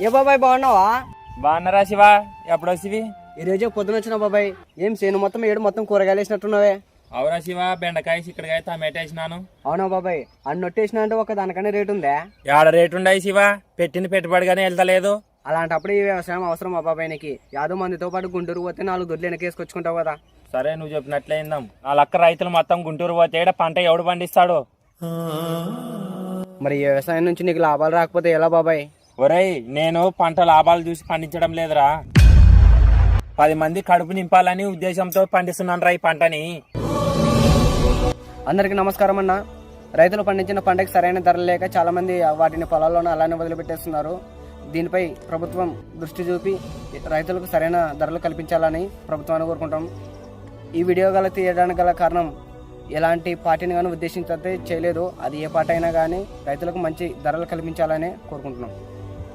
ఏ బాబాయ్ బాగున్నావా? బాగున్నారా శివ? ఎప్పుడొచ్చివి? ఈ రోజు పొద్దున వచ్చిన బాబాయ్. ఏం చేను మొత్తం ఏడు మొత్తం కూరగాయలు వేసినట్టున్నావే. అవునా శివ, బెండకాయ చిక్కడికాయ టమాటా వేసినాను. అవునా బాబాయ్? అన్నొట్టేసిన అంటే ఒక దానికనే రేటు ఉందా? ఏడ రేటు ఉండయి శివ, పెట్టిన పెట్టుబడిగానే వెళ్తలేదు. అలాంటప్పుడు ఈ వ్యవసాయం అవసరం ఆ బాబాయ్ నీకు. యాదో మందితో పాటు గుంటూరు పోతే 4 దొడ్లు వెనకేసుకొచ్చుకుంటావు కదా. సరే నువ్వు చెప్పినట్లే ఇందాం. నా లక్క రైతులు మొత్తం గుంటూరు పోతే ఈడ పంట ఎవడు పండిస్తాడు? మరి ఈ వ్యవసాయం నుంచి నీకు లాభాలు రాకపోతే ఎలా బాబాయ్? ఒరేయ్, నేను పంట లాభాలు చూసి పండించడం లేదురా, 10 మంది కడుపు నింపాలని ఉద్దేశంతో పండిస్తున్నాను రా ఈ పంటని. అందరికీ నమస్కారం అన్న. రైతులు పండించిన పంటకి సరైన ధరలు లేక చాలా మంది వాటిని పొలాల్లోనే అలానే వదిలిపెట్టేస్తున్నారు. దీనిపై ప్రభుత్వం దృష్టి చూపి రైతులకు సరైన ధరలు కల్పించాలని ప్రభుత్వాన్ని కోరుకుంటాం. ఈ వీడియో గల తీయడానికి గల కారణం ఎలాంటి పార్టీని కానీ ఉద్దేశించే చేయలేదు. అది ఏ పార్టీ అయినా కానీ రైతులకు మంచి ధరలు కల్పించాలని కోరుకుంటున్నాం.